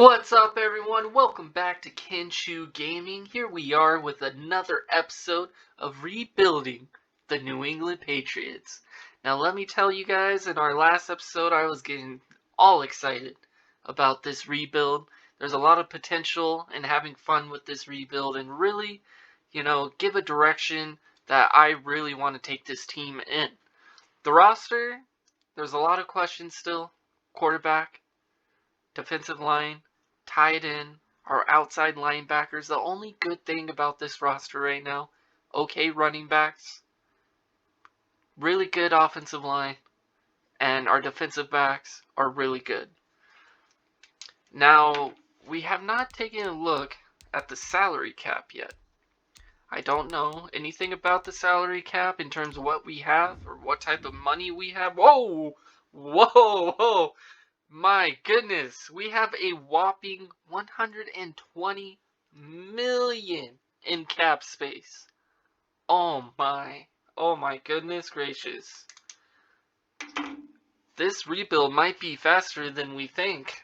What's up, everyone? Welcome back to Pt.2 Gaming. Here we are with another episode of rebuilding the New England Patriots. Now, let me tell you guys, in our last episode, I was getting all excited about this rebuild. There's a lot of potential in having fun with this rebuild and really, give a direction that I really want to take this team in. The roster, there's a lot of questions still. Quarterback, defensive line, tight end, our outside linebackers. The only good thing about this roster right now, okay running backs, really good offensive line, and our defensive backs are really good. Now, we have not taken a look at the salary cap yet. I don't know anything about the salary cap in terms of what we have or what type of money we have. Whoa! Whoa! Whoa! My goodness, we have a whopping 120 million in cap space. Oh my goodness gracious. This rebuild might be faster than we think.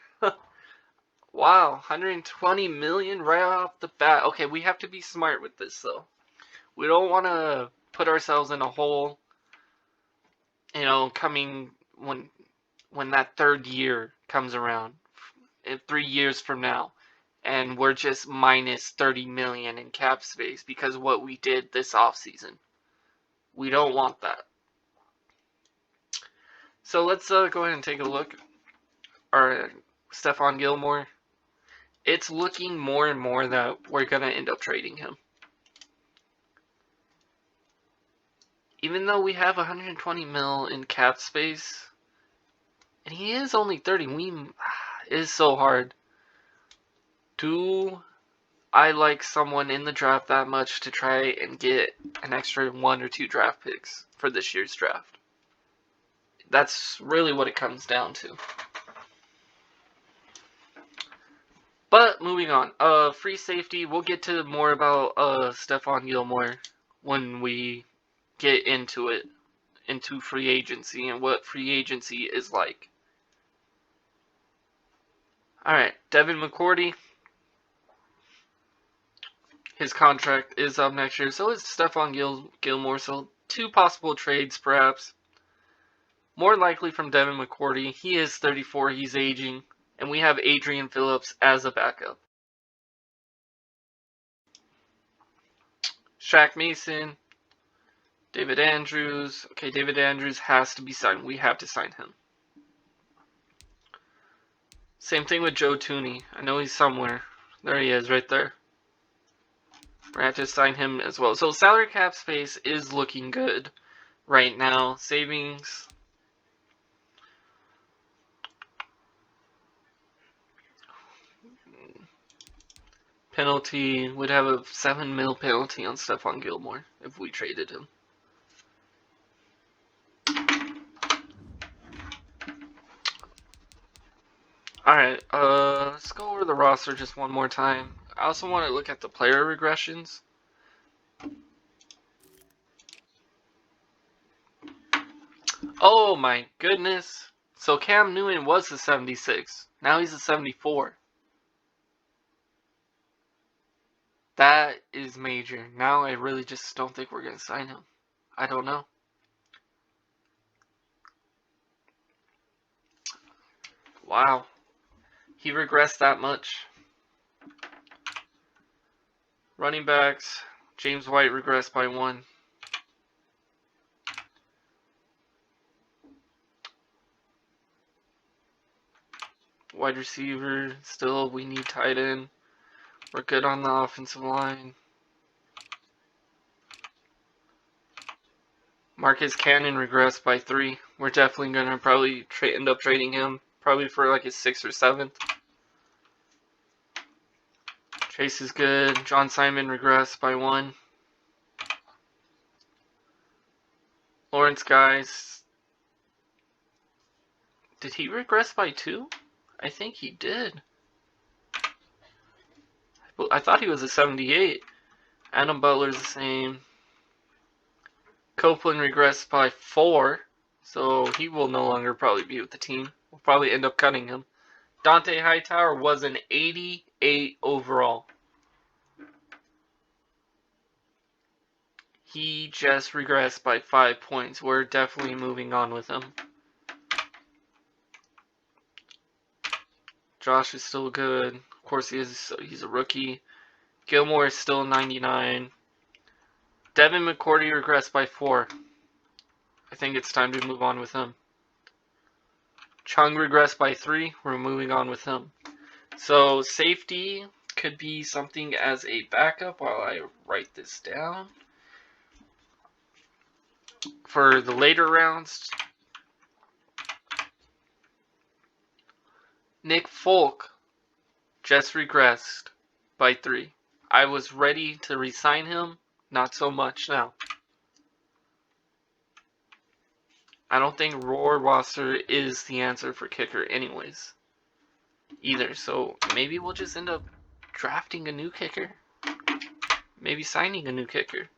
Wow, 120 million right off the bat. Okay, we have to be smart with this though. We don't want to put ourselves in a hole, coming when that third year comes around, 3 years from now, and we're just minus 30 million in cap space because of what we did this offseason. We don't want that. So let's go ahead and take a look. Our Stephon Gilmore. It's looking more and more that we're going to end up trading him. Even though we have 120 mil in cap space, and he is only 30, it is so hard. Do I like someone in the draft that much to try and get an extra 1 or 2 draft picks for this year's draft? That's really what it comes down to. But moving on, free safety. We'll get to more about Stephon Gilmore when we get into it, into free agency and what free agency is like. Alright, Devin McCourty. His contract is up next year. So is Stephon Gilmore. So 2 possible trades, perhaps. More likely from Devin McCourty. He is 34. He's aging. And we have Adrian Phillips as a backup. Shaq Mason. David Andrews. Okay, David Andrews has to be signed. We have to sign him. Same thing with Joe Tooney. I know he's somewhere. There he is, right there. We're going to have to sign him as well. So salary cap space is looking good right now. Savings. Penalty. Would have a 7 mil penalty on Stephon Gilmore if we traded him. Alright, let's go over the roster just one more time. I also want to look at the player regressions. Oh my goodness. So Cam Newton was a 76. Now he's a 74. That is major. Now I really just don't think we're going to sign him. I don't know. Wow. He regressed that much. Running backs. James White regressed by 1. Wide receiver. Still, we need tight end. We're good on the offensive line. Marcus Cannon regressed by 3. We're definitely going to probably end up trading him. Probably for like his 6th or 7th. Chase is good. John Simon regressed by 1. Lawrence Guys. Did he regress by 2? I think he did. I thought he was a 78. Adam Butler's the same. Copeland regressed by 4. So he will no longer probably be with the team. We'll probably end up cutting him. Dante Hightower was an 88 overall. He just regressed by 5 points. We're definitely moving on with him. Josh is still good. Of course, he's a rookie. Gilmore is still 99. Devin McCourty regressed by 4. I think it's time to move on with him. Chung regressed by 3. We're moving on with him. So safety could be something as a backup while I write this down. For the later rounds, Nick Folk just regressed by 3. I was ready to re-sign him, not so much now. I don't think Rohrwasser is the answer for kicker anyways, either. So maybe we'll just end up drafting a new kicker. Maybe signing a new kicker.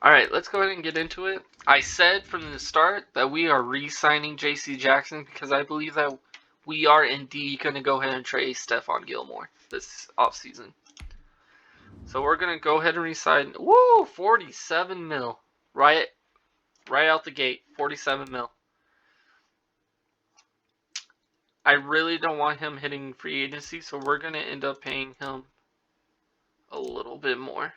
Alright, let's go ahead and get into it. I said from the start that we are re-signing J.C. Jackson because I believe that we are indeed going to go ahead and trade Stephon Gilmore this offseason. So we're going to go ahead and re-sign. Woo! 47 mil. Right out the gate. 47 mil. I really don't want him hitting free agency, so we're going to end up paying him a little bit more.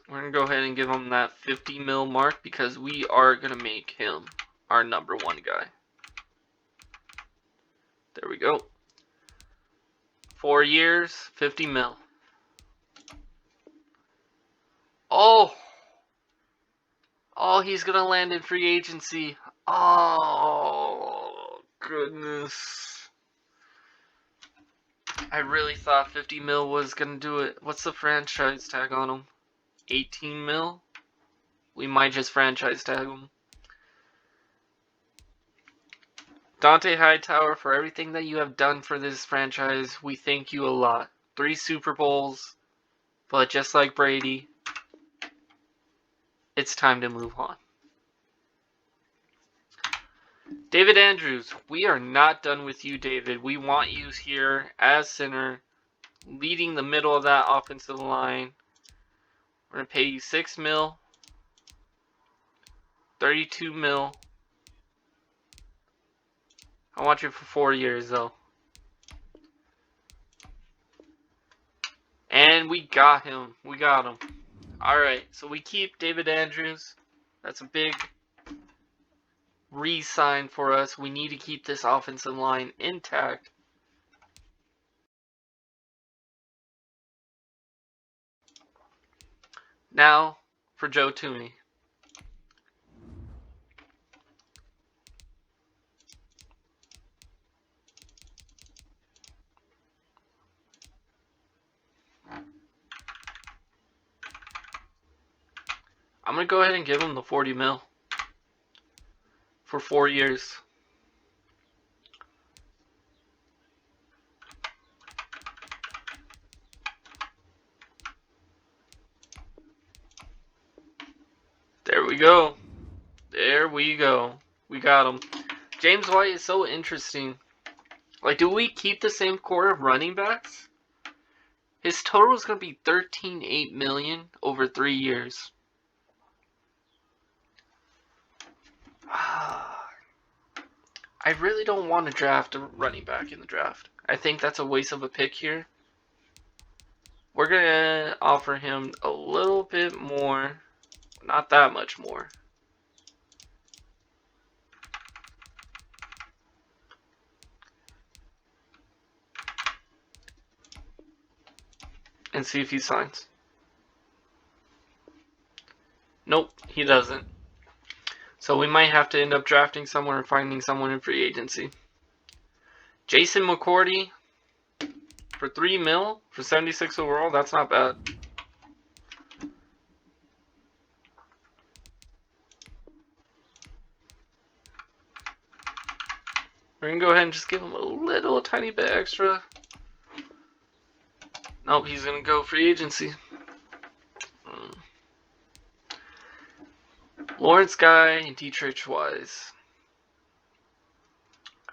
We're going to go ahead and give him that 50 mil mark because we are going to make him our number 1 guy. There we go. 4 years, 50 mil. Oh, he's going to land in free agency. Oh, goodness. I really thought 50 mil was going to do it. What's the franchise tag on him? 18 mil? We might just franchise tag him. Dante Hightower, for everything that you have done for this franchise, we thank you a lot. 3 Super Bowls, but just like Brady, it's time to move on. David Andrews, we are not done with you, David. We want you here as center, leading the middle of that offensive line. We're going to pay you 6 mil, 32 mil. I want you for 4 years, though. And we got him. We got him. Alright, so we keep David Andrews. That's a big re-sign for us. We need to keep this offensive line intact. Now, for Joe Tooney. I'm going to go ahead and give him the 40 mil for 4 years. There we go. There we go. We got him. James White is so interesting. Like, do we keep the same core of running backs? His total is going to be $13.8 million over 3 years. I really don't want to draft a running back in the draft. I think that's a waste of a pick here. We're going to offer him a little bit more. Not that much more. And see if he signs. Nope, he doesn't. So we might have to end up drafting someone or finding someone in free agency. Jason McCourty for 3 mil for 76 overall. That's not bad. We're going to go ahead and just give him a tiny bit extra. Nope, he's going to go free agency. Lawrence Guy and Dietrich Wise.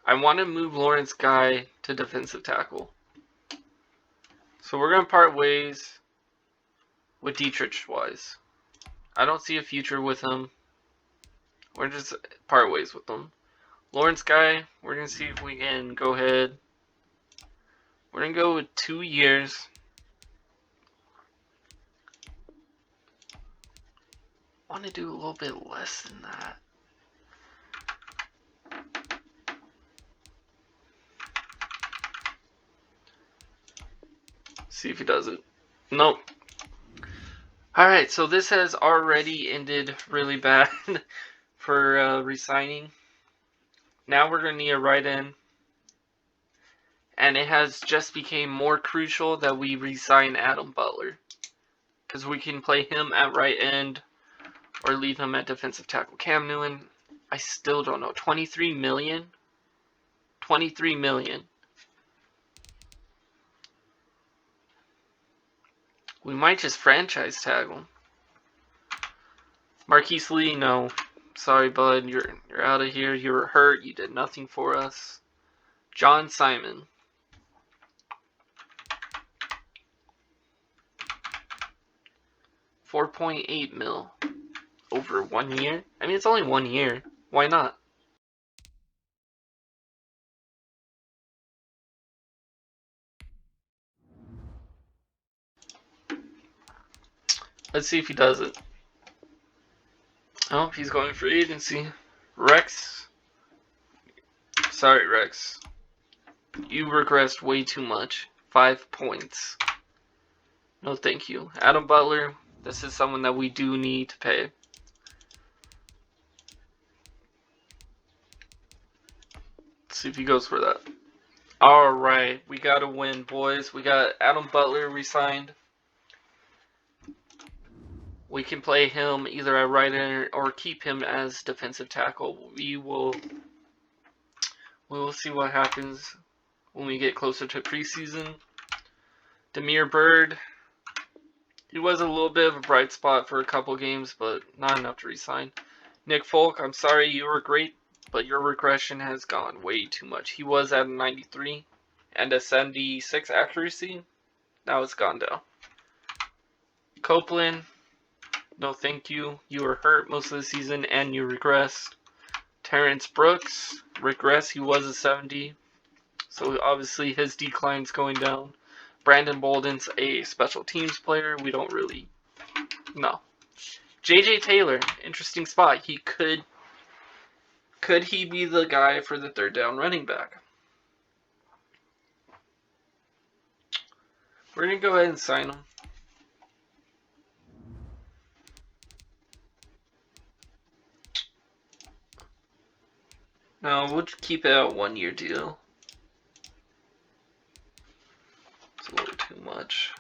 I want to move Lawrence Guy to defensive tackle. So we're going to part ways with Dietrich Wise. I don't see a future with him. We're just part ways with him. Lawrence Guy, we're going to see if we can go ahead. We're going to go with 2 years. I want to do a little bit less than that. See if he does it. Nope. Alright, so this has already ended really bad for re-signing. Now we're going to need a right end. And it has just become more crucial that we re-sign Adam Butler. Because we can play him at right end or leave him at defensive tackle. Cam Newton, I still don't know. 23 million? 23 million. We might just franchise tag him. Marquise Lee, no. Sorry, bud. You're out of here. You were hurt. You did nothing for us. John Simon. $4.8 million over 1 year. I mean, it's only 1 year. Why not? Let's see if he does it. Oh, he's going for agency. Rex. Sorry, Rex. You regressed way too much. 5 points. No, thank you. Adam Butler. This is someone that we do need to pay. Let's see if he goes for that. Alright, we got to win, boys. We got Adam Butler re-signed. We can play him either at right end or keep him as defensive tackle. We will see what happens when we get closer to preseason. Demir Bird. He was a little bit of a bright spot for a couple games, but not enough to resign. Nick Folk, I'm sorry, you were great, but your regression has gone way too much. He was at a 93 and a 76 accuracy. Now it's gone down. Copeland, no thank you. You were hurt most of the season and you regressed. Terrence Brooks, regress. He was a 70. So obviously his decline's going down. Brandon Bolden's a special teams player. We don't really know. JJ Taylor, interesting spot. He could he be the guy for the third down running back? We're going to go ahead and sign him. No, we'll keep it a 1 year deal. It's a little too much.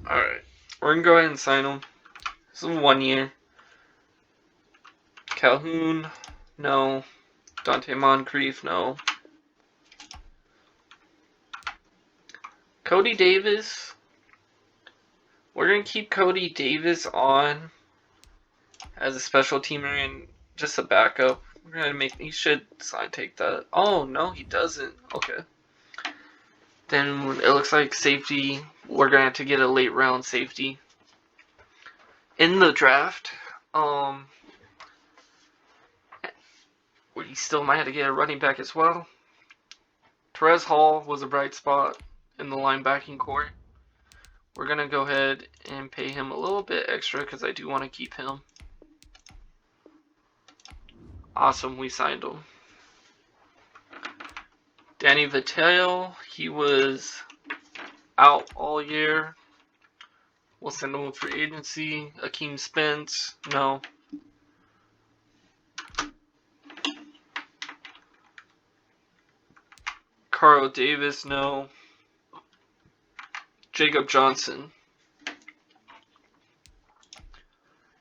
Alright, we're going to go ahead and sign him. This is 1 year. Calhoun, no. Dante Moncrief, no. Cody Davis. We're going to keep Cody Davis on as a special teamer and just a backup. We're going to make, he should take that. Oh, no, he doesn't. Okay. Then it looks like safety, we're going to have to get a late round safety in the draft. We still might have to get a running back as well. Terez Hall was a bright spot in the linebacking core. We're going to go ahead and pay him a little bit extra because I do want to keep him. Awesome, we signed him. Danny Vitale, he was out all year. We'll send him for agency. Akeem Spence, no. Carl Davis, no. Jacob Johnson.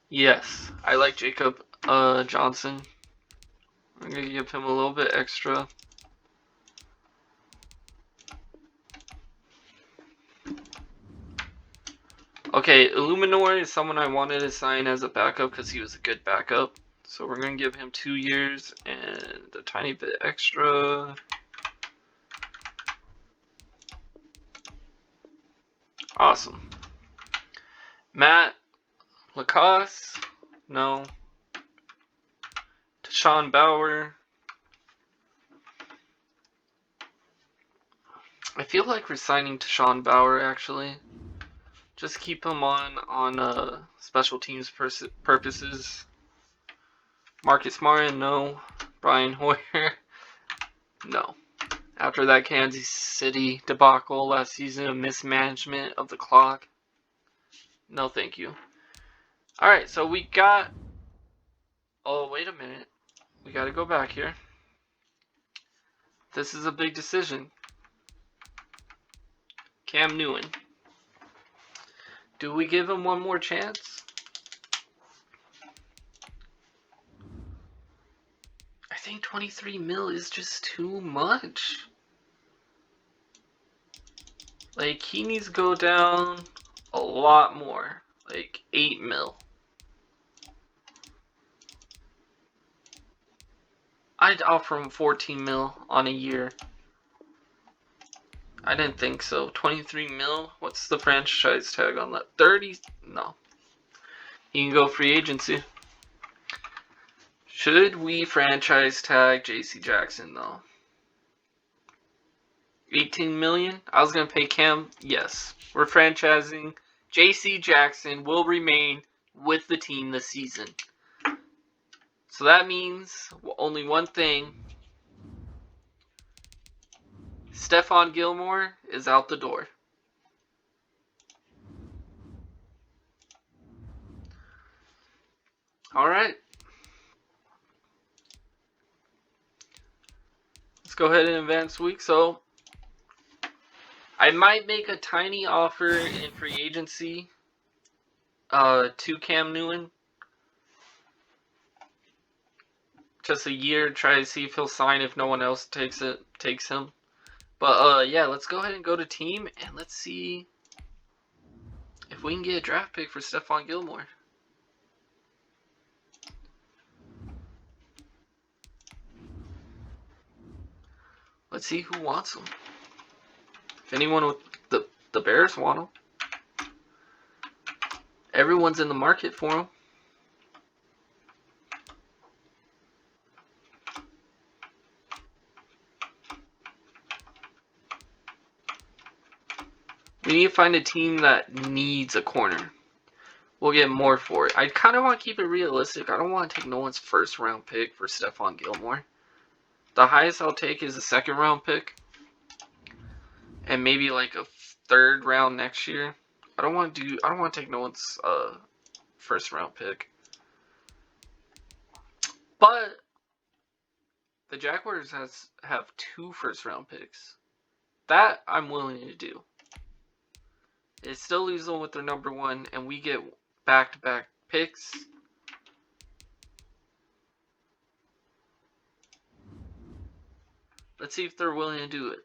Yes, I like Jacob Johnson. I'm going to give him a little bit extra. Okay, Illuminor is someone I wanted to sign as a backup because he was a good backup. So we're going to give him 2 years and a tiny bit extra. Awesome. Matt Lacoste, no. Sean Bauer. I feel like resigning to Sean Bauer actually. Just keep him on special teams purposes. Marcus Martin, no. Brian Hoyer, no. After that Kansas City debacle last season of mismanagement of the clock, no thank you. Alright, so we got... Oh, wait a minute. We gotta go back here. This is a big decision. Cam Newton. Do we give him one more chance? I think 23 mil is just too much. Like, he needs to go down a lot more. Like, 8 mil. I'd offer him 14 mil on a year. I didn't think so. 23 mil? What's the franchise tag on that? 30? No. He can go free agency. Should we franchise tag JC Jackson though? 18 million? I was going to pay Cam. Yes. We're franchising. JC Jackson will remain with the team this season. So that means only one thing. Stephon Gilmore is out the door. Alright. Let's go ahead and advance week. So, I might make a tiny offer in free agency to Cam Newton. Just a year, try to see if he'll sign if no one else takes him. But yeah, let's go ahead and go to team and let's see if we can get a draft pick for Stephon Gilmore. Let's see who wants him. If anyone with the Bears want him. Everyone's in the market for him. We need to find a team that needs a corner. We'll get more for it. I kind of want to keep it realistic. I don't want to take no one's first round pick for Stephon Gilmore. The highest I'll take is a second round pick. And maybe like a third round next year. I don't want to take no one's first round pick. But the Jaguars have 2 first round picks. That I'm willing to do. It still leaves them with their number 1, and we get back-to-back picks. Let's see if they're willing to do it.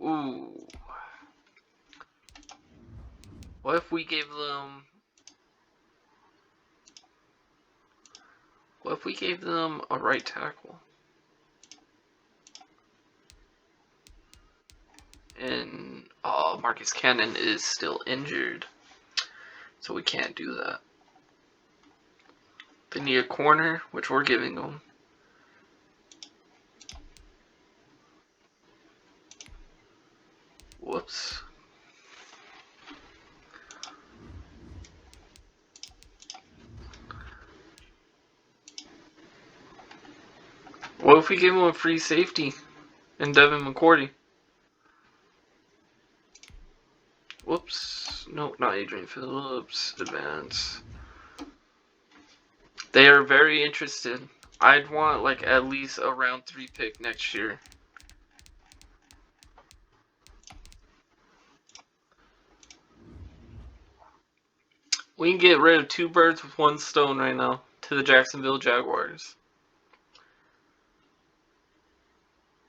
Ooh. What if we gave them... What if we gave them a right tackle? And Marcus Cannon is still injured, so we can't do that. They need a corner, which we're giving them. Whoops. What if we give him a free safety and Devin McCourty? Whoops. No, not Adrian Phillips. Advance. They are very interested. I'd want like at least a round 3 pick next year. We can get rid of 2 birds with 1 stone right now to the Jacksonville Jaguars.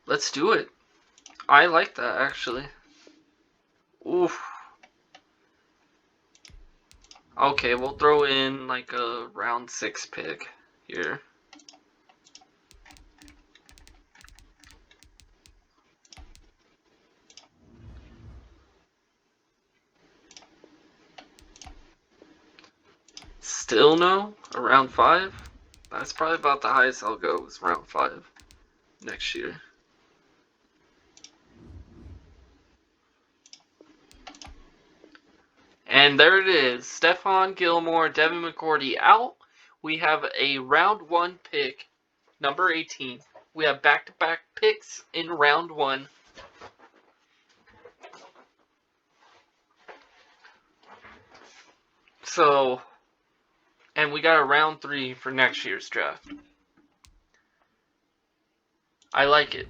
Let's do it. I like that, actually. Oof. Okay, we'll throw in like a round 6 pick here. Still no? Around 5? That's probably about the highest I'll go, is round 5 next year. And there it is. Stephon Gilmore, Devin McCourty out. We have a round 1 pick, number 18. We have back-to-back picks in round 1. So, and we got a round 3 for next year's draft. I like it.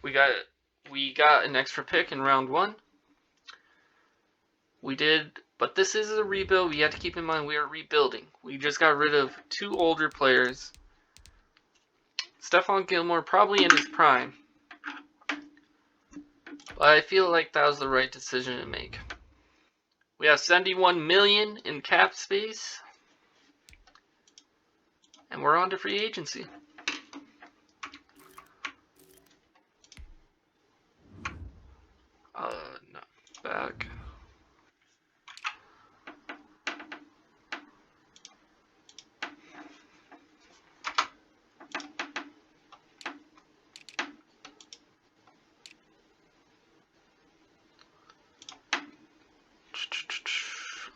We got an extra pick in round 1. We did, but this is a rebuild. We have to keep in mind we are rebuilding. We just got rid of 2 older players. Stephon Gilmore probably in his prime. But I feel like that was the right decision to make. We have $71 million in cap space. And we're on to free agency. No. Back.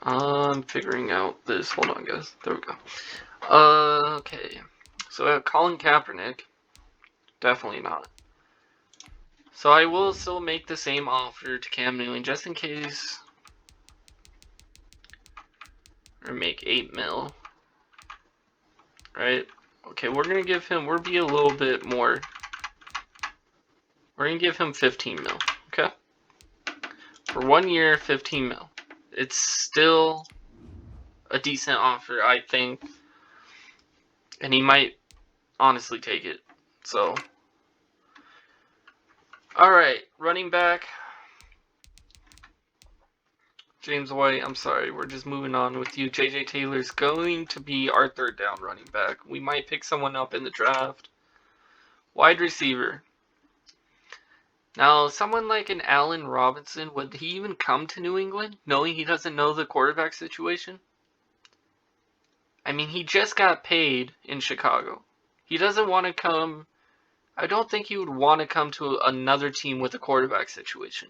I'm figuring out this. Hold on, guys. There we go. Okay. So I have Colin Kaepernick. Definitely not. So I will still make the same offer to Cam Newton just in case. Or make 8 mil. Right? Okay, we're gonna give him, we'll be a little bit more. We're gonna give him 15 mil. Okay? For 1 year, 15 mil. It's still a decent offer, I think. And he might honestly take it. So. Alright, running back. James White, I'm sorry, we're just moving on with you. J.J. Taylor's going to be our 3rd down running back. We might pick someone up in the draft. Wide receiver. Now, someone like an Allen Robinson, would he even come to New England, knowing he doesn't know the quarterback situation? I mean, he just got paid in Chicago. He doesn't want to come. I don't think he would want to come to another team with a quarterback situation.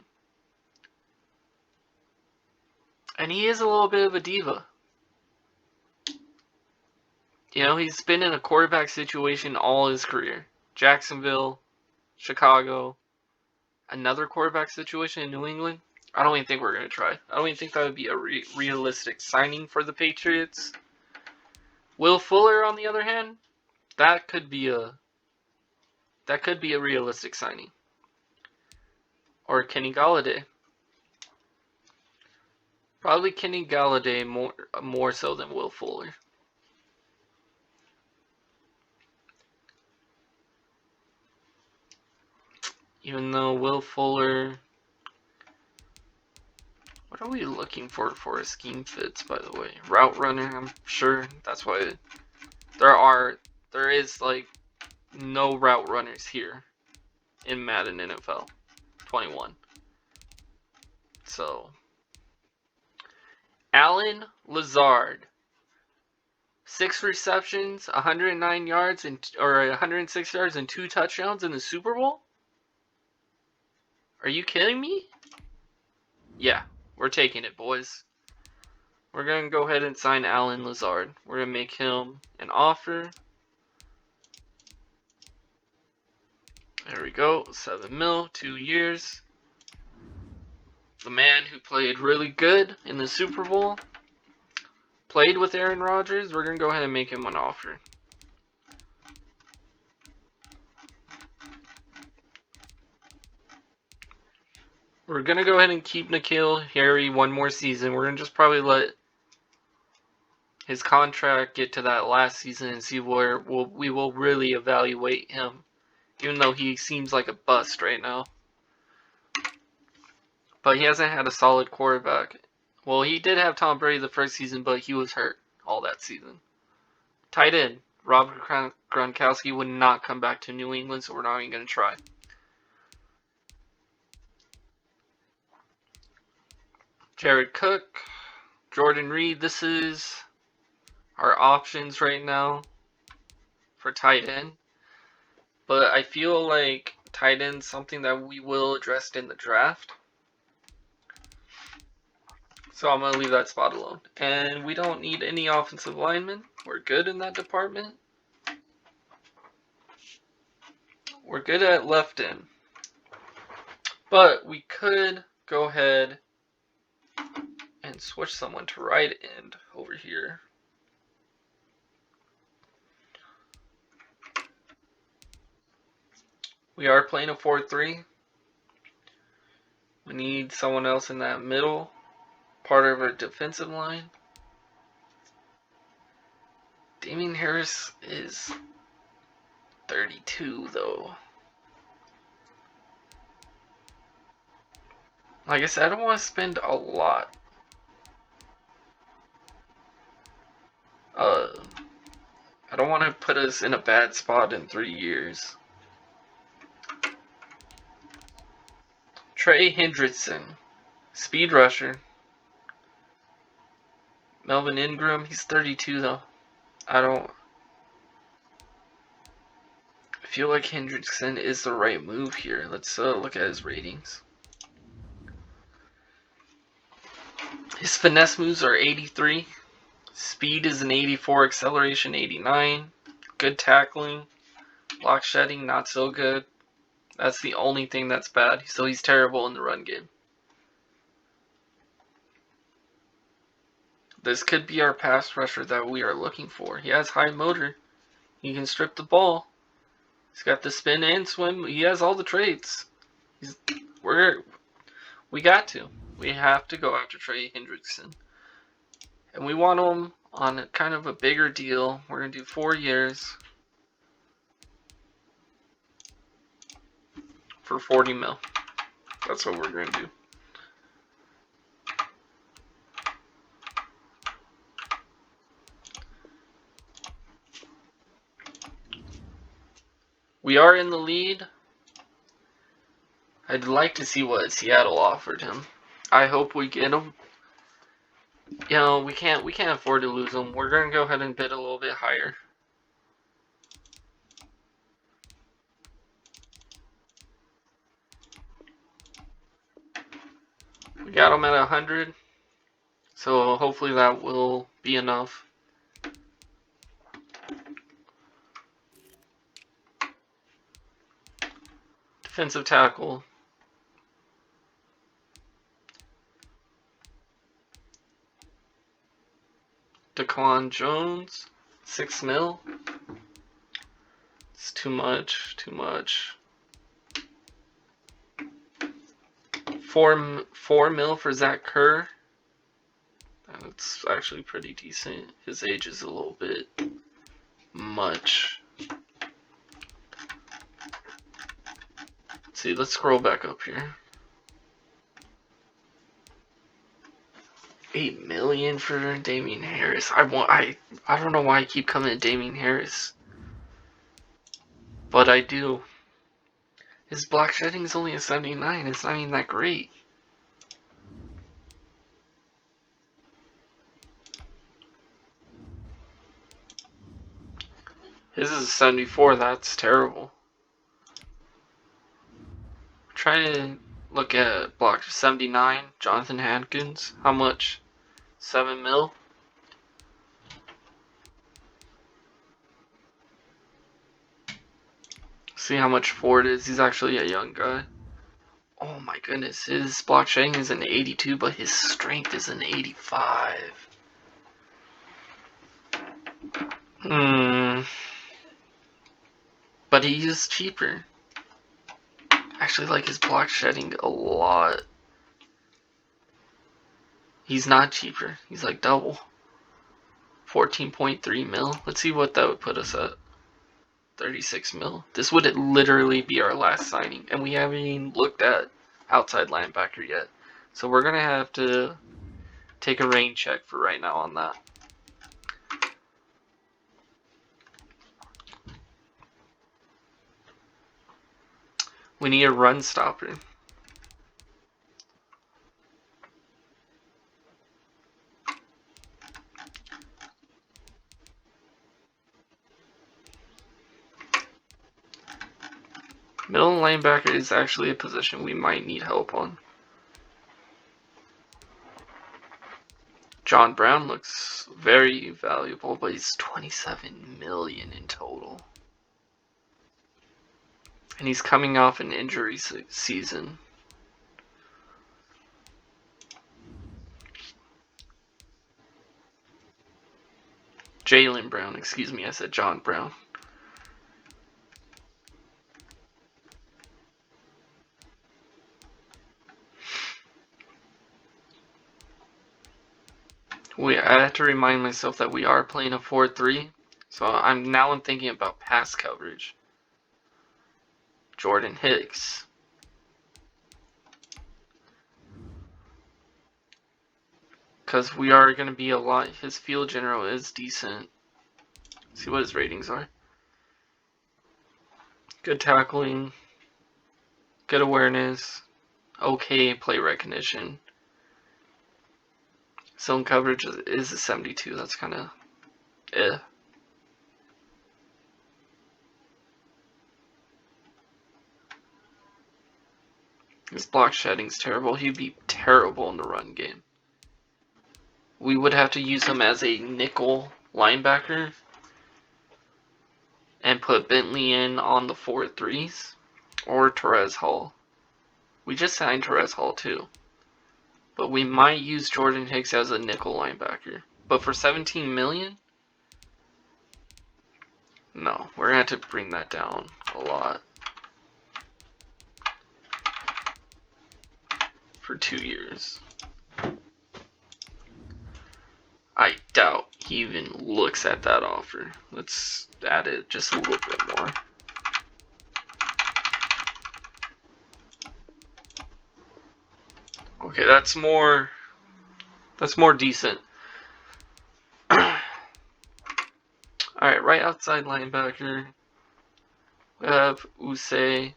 And he is a little bit of a diva. You know, he's been in a quarterback situation all his career. Jacksonville, Chicago, another quarterback situation in New England. I don't even think we're going to try. I don't even think that would be a realistic signing for the Patriots. Will Fuller, on the other hand, that could be a realistic signing. Or Kenny Golladay. Probably Kenny Golladay more so than Will Fuller. Even though Will Fuller... What are we looking for a scheme fits, by the way? Route runner, I'm sure. That's why there is like no route runners here in Madden NFL 21. So, Allen Lazard, 6 receptions, 109 yards, or 106 yards and 2 touchdowns in the Super Bowl? Are you kidding me? Yeah, we're taking it, boys. We're going to go ahead and sign Allen Lazard. We're going to make him an offer. There we go. 7 mil, 2 years. The man who played really good in the Super Bowl. Played with Aaron Rodgers. We're going to go ahead and make him an offer. We're going to go ahead and keep N'Keal Harry one more season. We're going to just probably let his contract get to that last season and see where we will really evaluate him. Even though he seems like a bust right now. but he hasn't had a solid quarterback. Well, he did have Tom Brady the first season, but he was hurt all that season. Tight end, Robert Gronkowski would not come back to New England, so we're not even going to try. Jared Cook, Jordan Reed, this is our options right now for tight end. But I feel like tight end is something that we will address in the draft. So I'm going to leave that spot alone. And we don't need any offensive linemen. We're good in that department. We're good at left end. But we could go ahead and switch someone to right end over here. We are playing a 4-3. We need someone else in that middle part of our defensive line. Damien Harris is 32 though. Like I said, I don't want to spend a lot. I don't want to put us in a bad spot in 3 years. Trey Hendrickson, speed rusher. Melvin Ingram, he's 32 though. I feel like Hendrickson is the right move here. Let's look at his ratings. His finesse moves are 83. Speed is an 84. Acceleration 89. Good tackling. Block shedding not so good. That's the only thing that's bad. So he's terrible in the run game. This could be our pass rusher that we are looking for. He has high motor. He can strip the ball. He's got the spin and swim. He has all the traits. We got to. We have to go after Trey Hendrickson. And we want him on kind of a bigger deal. We're going to do 4 years for 40 mil. That's what we're going to do. We are in the lead. I'd like to see what Seattle offered him. I hope we get him. You know, we can't afford to lose him. We're gonna go ahead and bid a little bit higher. We got him at 100, so hopefully that will be enough. Defensive tackle. Daquan Jones, 6 mil. It's too much. 4 mil for Zach Kerr. That's actually pretty decent. His age is a little bit much. Let's see, let's scroll back up here. 8 million for Damien Harris. I don't know why I keep coming to Damien Harris, but I do. His block shedding is only a 79. It's not even that great. His is a 74. That's terrible. Try to look at block 79. Jonathan Hankins. How much? 7 mil. See how much Ford is. He's actually a young guy. Oh my goodness. His block shedding is an 82, but his strength is an 85. But he is cheaper. I actually like his block shedding a lot. He's not cheaper. He's like double. 14.3 mil. Let's see what that would put us at. 36 mil. This would literally be our last signing. And we haven't even looked at outside linebacker yet. So we're going to have to take a rain check for right now on that. We need a run stopper. Middle linebacker is actually a position we might need help on. John Brown looks very valuable, but he's $27 million in total. And he's coming off an injury season. Jaylen Brown, excuse me, I said John Brown. I have to remind myself that we are playing a 4-3, so I'm thinking about pass coverage. Jordan Hicks. Because we are going to be a lot. His field general is decent. Let's see what his ratings are. Good tackling. Good awareness. Okay play recognition. Zone coverage is a 72. That's kind of His block shedding's terrible. He'd be terrible in the run game. We would have to use him as a nickel linebacker and put Bentley in on the 4-3s or Terez Hall. We just signed Terez Hall too. But we might use Jordan Hicks as a nickel linebacker. But for $17 million? No, we're going to have to bring that down a lot. For 2 years. I doubt he even looks at that offer. Let's add it just a little bit more. Okay, that's more decent. Alright, right outside linebacker. We have Usay.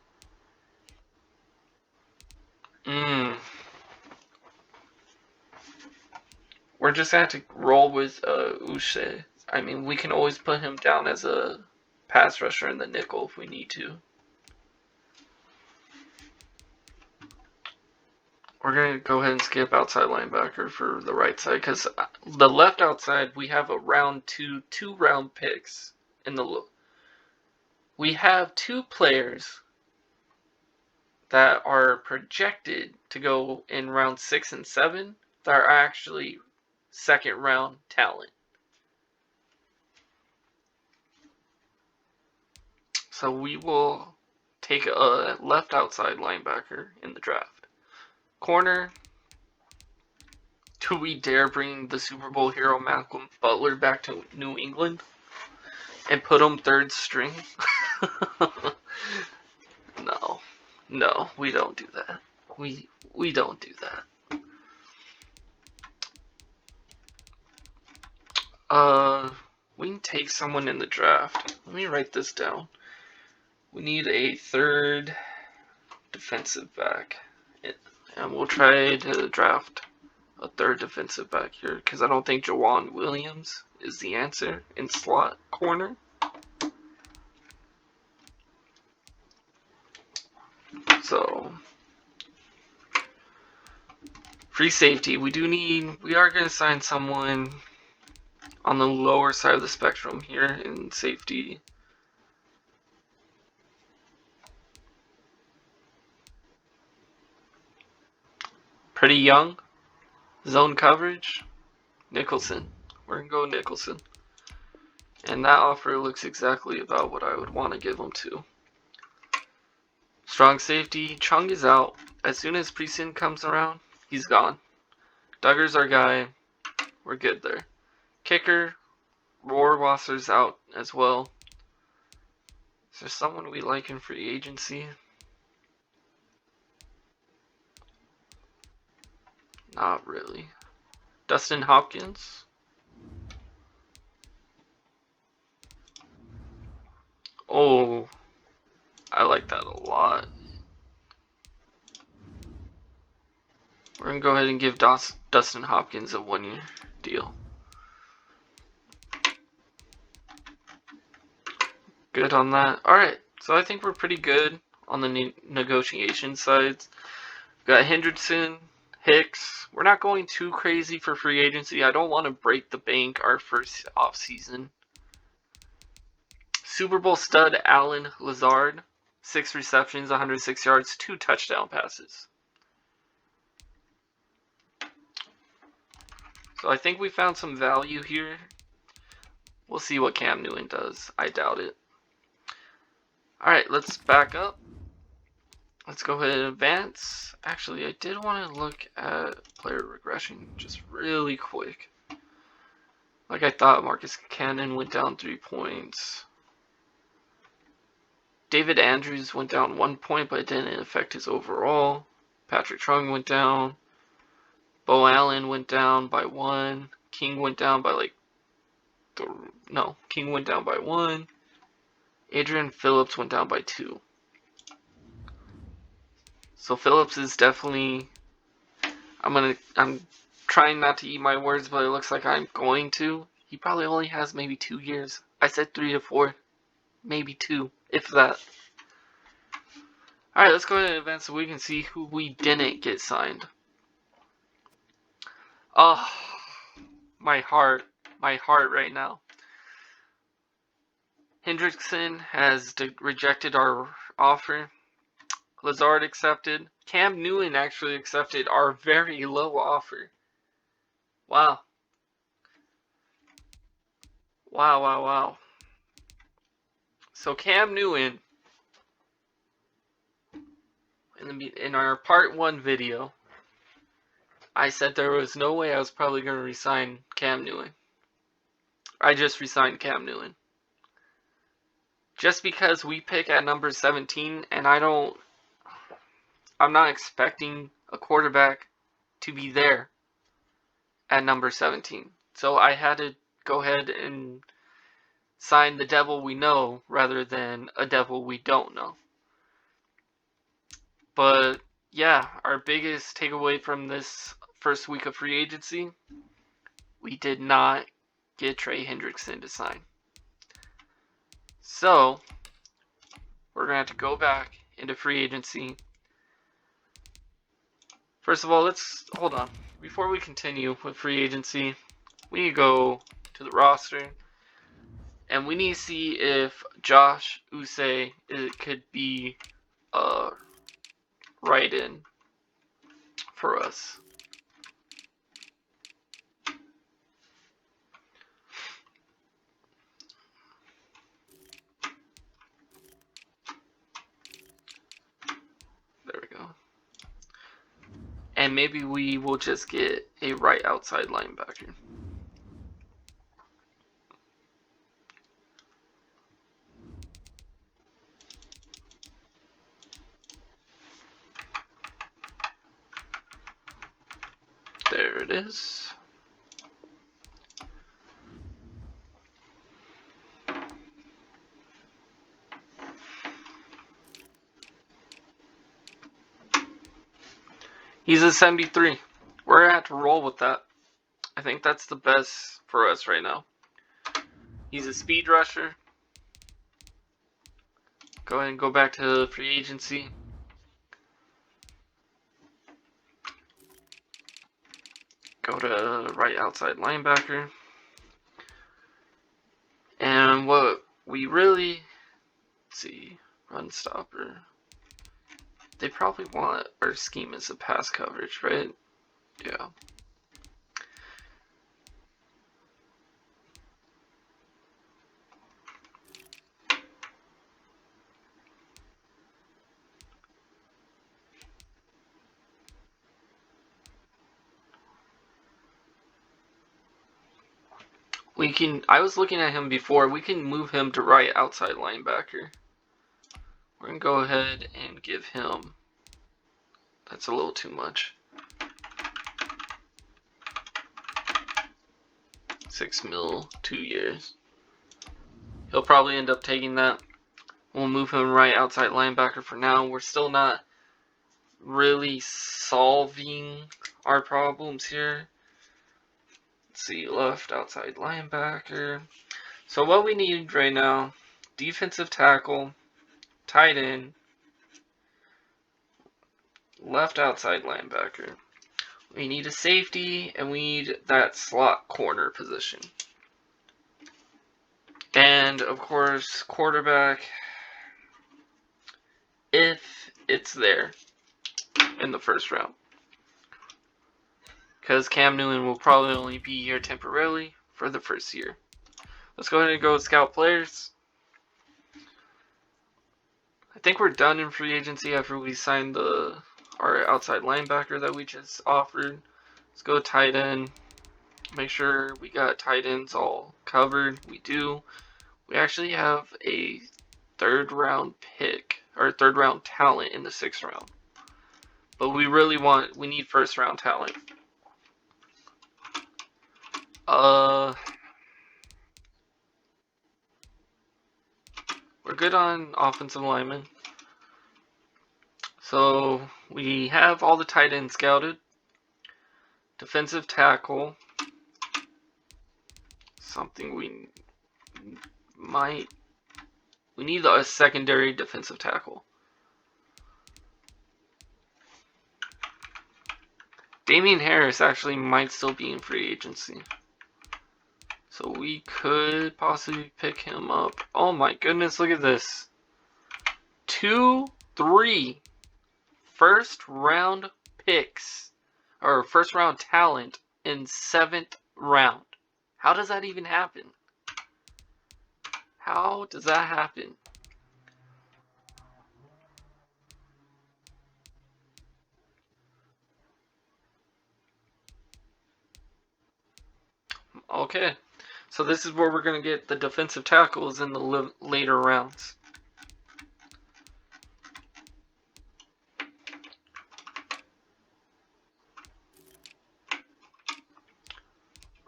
We're just going to have to roll with Usay. I mean, we can always put him down as a pass rusher in the nickel if we need to. We're going to go ahead and skip outside linebacker for the right side because the left outside, we have a two round picks in the. We have 2 players that are projected to go in round 6 and 7 that are actually second round talent. So we will take a left outside linebacker in the draft. Corner, do we dare bring the Super Bowl hero Malcolm Butler back to New England and put him 3rd string? No, we don't do that. We don't do that. We can take someone in the draft. Let me write this down. We need a 3rd defensive back. And we'll try to draft a 3rd defensive back here because I don't think Jawan Williams is the answer in slot corner. So, free safety. We are going to sign someone on the lower side of the spectrum here in safety. Pretty young. Zone coverage. Nicholson. We're going to go Nicholson. And that offer looks exactly about what I would want to give him to. Strong safety. Chung is out. As soon as Precinct comes around, he's gone. Duggar's our guy. We're good there. Kicker. Rohrwasser's out as well. Is there someone we like in free agency? Not really. Dustin Hopkins. Oh, I like that a lot. We're going to go ahead and give Dustin Hopkins a 1-year deal. Good on that. Alright, so I think we're pretty good on the negotiation sides. We've got Hendrickson, Hicks. We're not going too crazy for free agency. I don't want to break the bank our first offseason. Super Bowl stud Allen Lazard. 6 receptions, 106 yards, 2 touchdown passes. So I think we found some value here. We'll see what Cam Newton does. I doubt it. Alright, let's back up. Let's go ahead and advance. Actually, I did want to look at player regression just really quick. Like I thought, Marcus Cannon went down 3 points. David Andrews went down 1 point, but it didn't affect his overall. Patrick Chung went down. Bo Allen went down by 1. King went down by King went down by 1. Adrian Phillips went down by 2. So Phillips is definitely, I'm trying not to eat my words, but it looks like I'm going to. He probably only has maybe 2 years. I said 3 to 4, maybe 2, if that. Alright, let's go ahead and advance so we can see who we didn't get signed. Oh, my heart right now. Hendrickson has rejected our offer. Lazard accepted. Cam Newton actually accepted our very low offer. Wow. Wow. So Cam Newton, in our part 1 video, I said there was no way I was probably going to resign Cam Newton. I just resigned Cam Newton. Just because we pick at number 17, and I'm not expecting a quarterback to be there at number 17. So I had to go ahead and sign the devil we know rather than a devil we don't know. But yeah, our biggest takeaway from this first week of free agency, we did not get Trey Hendrickson to sign. So we're going to have to go back into free agency. First of all, let's hold on. Before we continue with free agency, we need to go to the roster, and we need to see if Josh Usay could be right in for us. There we go. And maybe we will just get a right outside linebacker. There it is. He's a 73. We're going to have to roll with that. I think that's the best for us right now. He's a speed rusher. Go ahead and go back to free agency. Go to right outside linebacker. And what we really see, run stopper. They probably want our scheme as a pass coverage, right? Yeah. I was looking at him before, we can move him to right outside linebacker. We're going to go ahead and give him, that's a little too much. $6 million, 2 years. He'll probably end up taking that. We'll move him right outside linebacker for now. We're still not really solving our problems here. Let's see, left outside linebacker. So what we need right now, defensive tackle, tight end, left outside linebacker. We need a safety, and we need that slot corner position. And, of course, quarterback, if it's there in the first round. Because Cam Newton will probably only be here temporarily for the first year. Let's go ahead and go scout players. I think we're done in free agency after we signed our outside linebacker that we just offered. Let's go tight end. Make sure we got tight ends all covered. We do. We actually have a third round pick, or third round talent in the 6th round. But we need first round talent. We're good on offensive linemen. So we have all the tight ends scouted. Defensive tackle. Something we need a secondary defensive tackle. Damian Harris actually might still be in free agency. So we could possibly pick him up. Oh my goodness, look at this. 3 first round picks, or first round talent in 7th round. How does that even happen? How does that happen? Okay, so this is where we're going to get the defensive tackles in the later rounds.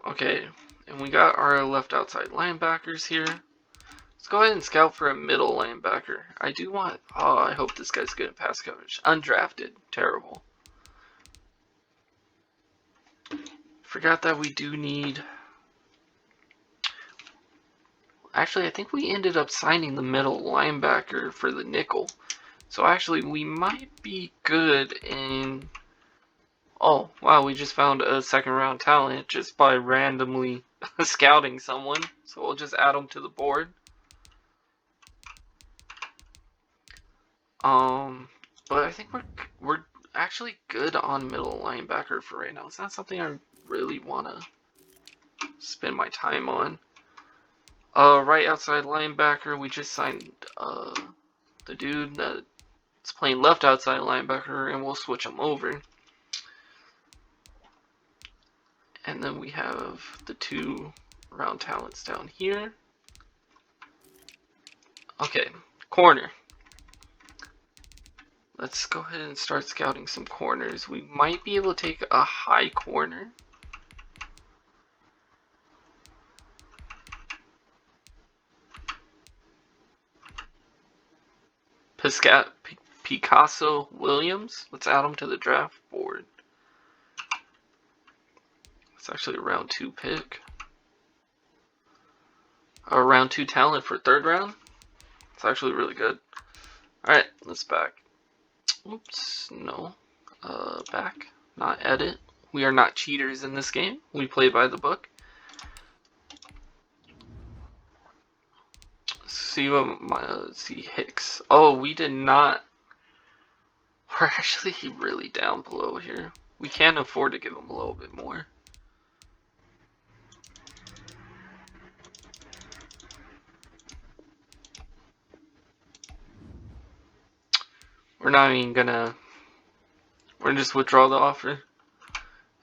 Okay, and we got our left outside linebackers here. Let's go ahead and scout for a middle linebacker. I hope this guy's good at pass coverage. Undrafted. Terrible. Forgot that we do need... Actually, I think we ended up signing the middle linebacker for the nickel. So actually, we might be good in... Oh, wow, we just found a 2nd round talent just by randomly scouting someone. So we'll just add them to the board. But I think we're actually good on middle linebacker for right now. It's not something I really want to spend my time on. Right outside linebacker, we just signed the dude that's playing left outside linebacker, and we'll switch him over. And then we have the 2 round talents down here. Okay, corner. Let's go ahead and start scouting some corners. We might be able to take a high corner. Picasso Williams. Let's add him to the draft board. It's actually a round 2 pick. A round 2 talent for 3rd round. It's actually really good. Alright, let's back. Oops, no. Back. Not edit. We are not cheaters in this game. We play by the book. See what see Hicks. Oh, we did not. We're actually really down below here. We can't afford to give him a little bit more. We're not even gonna. We're gonna just withdraw the offer.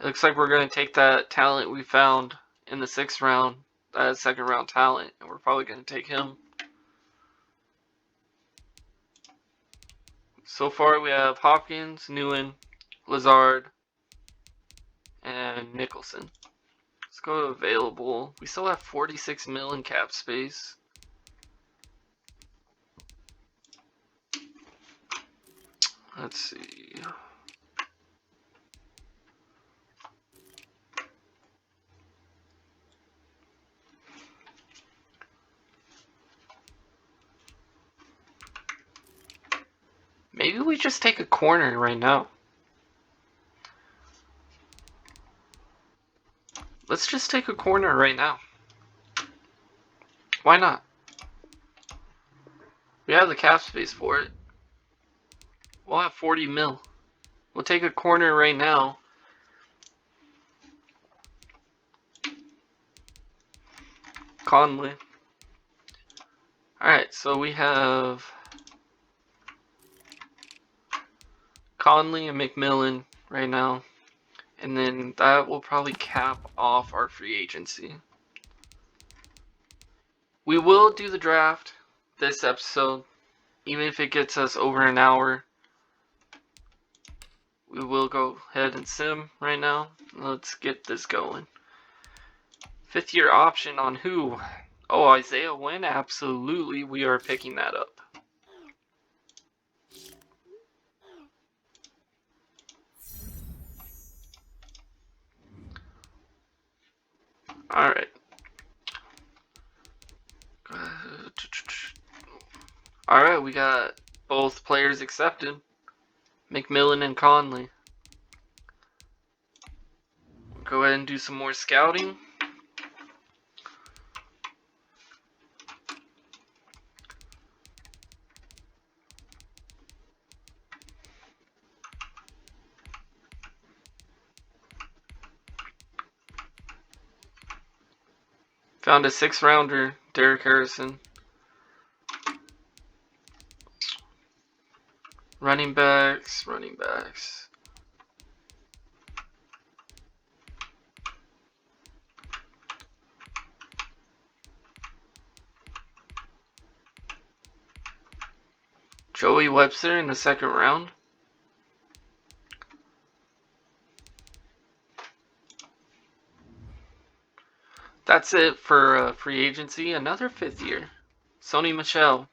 It looks like we're gonna take that talent we found in the 6th round, that 2nd round talent, and we're probably gonna take him. So far we have Hopkins, Newen, Lazard, and Nicholson. Let's go to available. We still have 46 mil in cap space. Let's see. Maybe we just take a corner right now. Let's just take a corner right now. Why not? We have the cap space for it. We'll have 40 mil. We'll take a corner right now. Conley. Alright, so we have Conley and McMillan right now. And then that will probably cap off our free agency. We will do the draft this episode, even if it gets us over an hour. We will go ahead and sim right now. Let's get this going. 5th year option on who? Oh, Isaiah Wynn? Absolutely, we are picking that up. Alright. Alright, we got both players accepted. McMillan and Conley. Go ahead and do some more scouting. Found a 6th rounder, Derek Harrison. Running backs. Joey Webster in the 2nd round. That's it for free agency. Another 5th year. Sony Michel.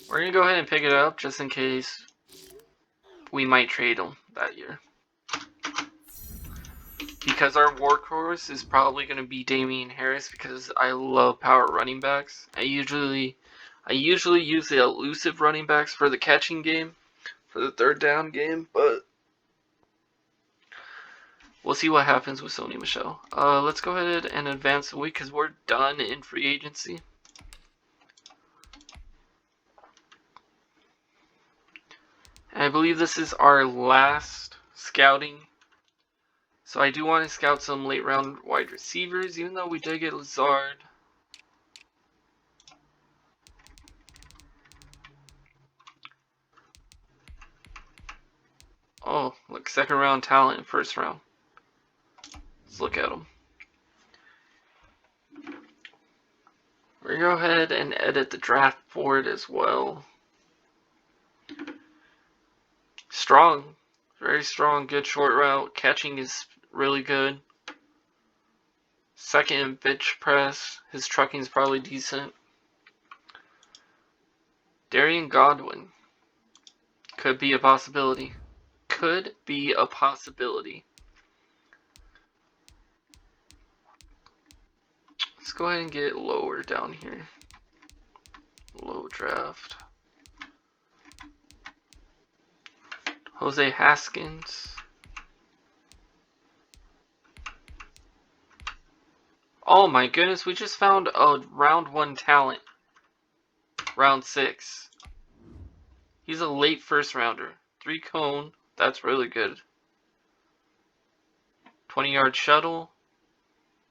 We're going to go ahead and pick it up just in case we might trade him that year. Because our workhorse is probably going to be Damian Harris because I love power running backs. I usually use the elusive running backs for the catching game, for the 3rd down game, but we'll see what happens with Sony Michel. Let's go ahead and advance the week because we're done in free agency. And I believe this is our last scouting. So I do want to scout some late round wide receivers, even though we did get Lazard. Oh, look, 2nd round talent in 1st round. Let's look at them. We're going to go ahead and edit the draft board as well. Strong. Very strong. Good short route. Catching is really good. 2nd bench press. His trucking is probably decent. Darian Godwin. Could be a possibility. Could be a possibility. Let's go ahead and get lower down here. Low draft. Jose Haskins. Oh my goodness, we just found a round 1 talent. Round 6. He's a late 1st rounder. 3 cone. That's really good. 20-yard shuttle.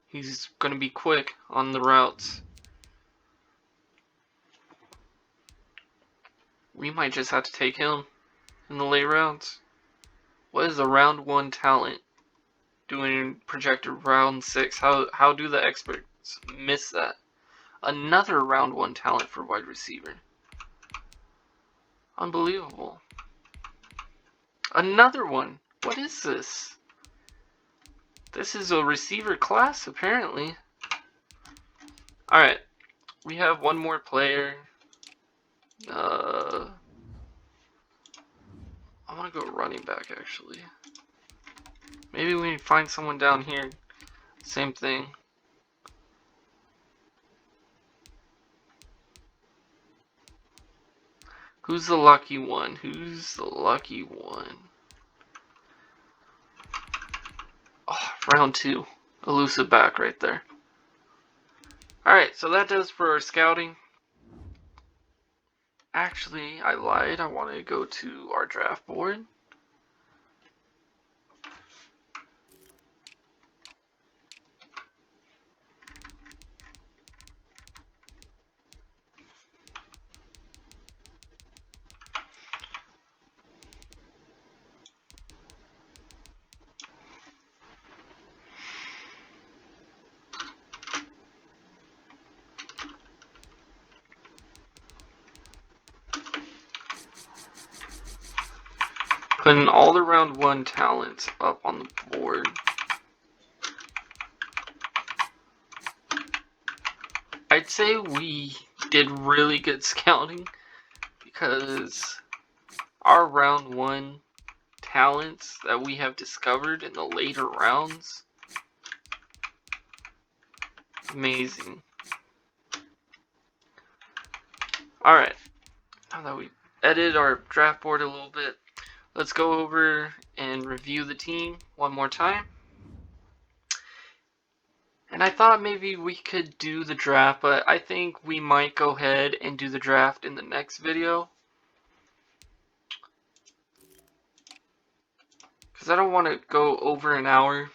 He's going to be quick on the routes. We might just have to take him in the late rounds. What is a round 1 talent doing projected round 6? How do the experts miss that? Another round 1 talent for wide receiver. Unbelievable. Another one. What is this? This is a receiver class, apparently. Alright, we have one more player. I want to go running back, actually. Maybe we find someone down here. Same thing. Who's the lucky one? Who's the lucky one? Oh, round 2. Elusive back right there. Alright, so that does for our scouting. Actually, I lied. I wanted to go to our draft board. Putting all the round 1 talents up on the board. I'd say we did really good scouting because our round 1 talents that we have discovered in the later rounds, amazing. Alright, now that we edited our draft board a little bit, let's go over and review the team one more time. And I thought maybe we could do the draft, but I think we might go ahead and do the draft in the next video. Because I don't want to go over an hour.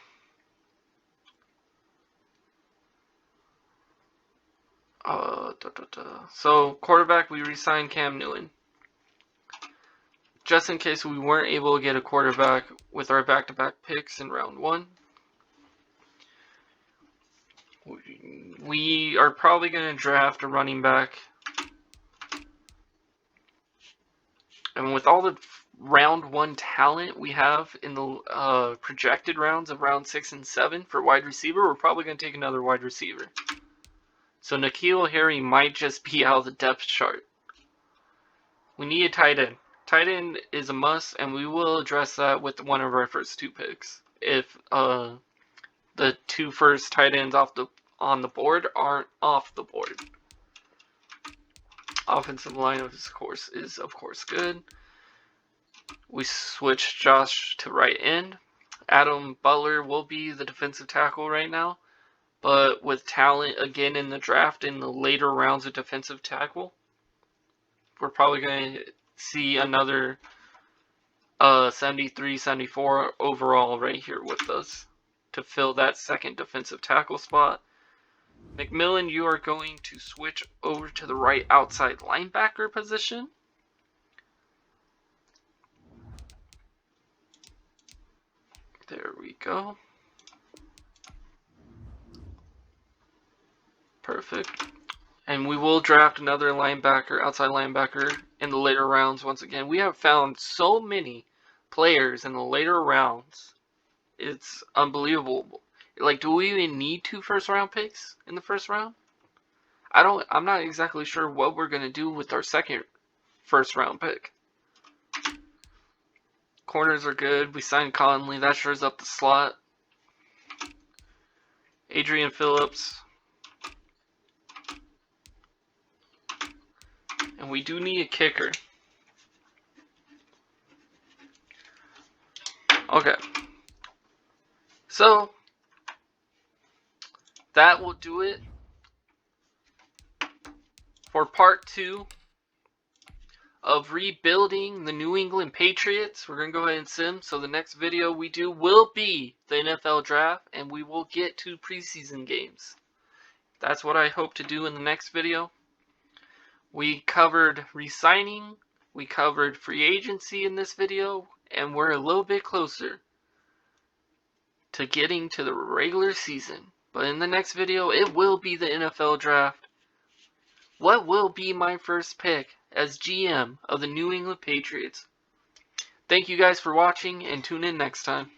So, quarterback, we re-signed Cam Newton. Just in case we weren't able to get a quarterback with our back-to-back picks in round 1. We are probably going to draft a running back. And with all the round 1 talent we have in the projected rounds of round 6 and 7 for wide receiver, we're probably going to take another wide receiver. So N'Keal Harry might just be out of the depth chart. We need a tight end. Tight end is a must, and we will address that with one of our first 2 picks. If the 2 first tight ends on the board aren't off the board. Offensive line is of course good. We switched Josh to right end. Adam Butler will be the defensive tackle right now, but with talent again in the draft in the later rounds of defensive tackle, we're probably going to see another 73, 74 overall right here with us to fill that second defensive tackle spot. McMillan, you are going to switch over to the right outside linebacker position. There we go. Perfect. And we will draft another linebacker, outside linebacker, in the later rounds once again. We have found so many players in the later rounds. It's unbelievable. Like, do we even need 2 first-round picks in the first round? I'm not exactly sure what we're going to do with our second first-round pick. Corners are good. We signed Conley. That shores up the slot. Adrian Phillips. And we do need a kicker. Okay. So, that will do it for part 2 of rebuilding the New England Patriots. We're going to go ahead and sim. So the next video we do will be the NFL draft, and we will get to preseason games. That's what I hope to do in the next video. We covered re-signing, we covered free agency in this video, and we're a little bit closer to getting to the regular season. But in the next video, it will be the NFL draft. What will be my first pick as GM of the New England Patriots? Thank you guys for watching, and tune in next time.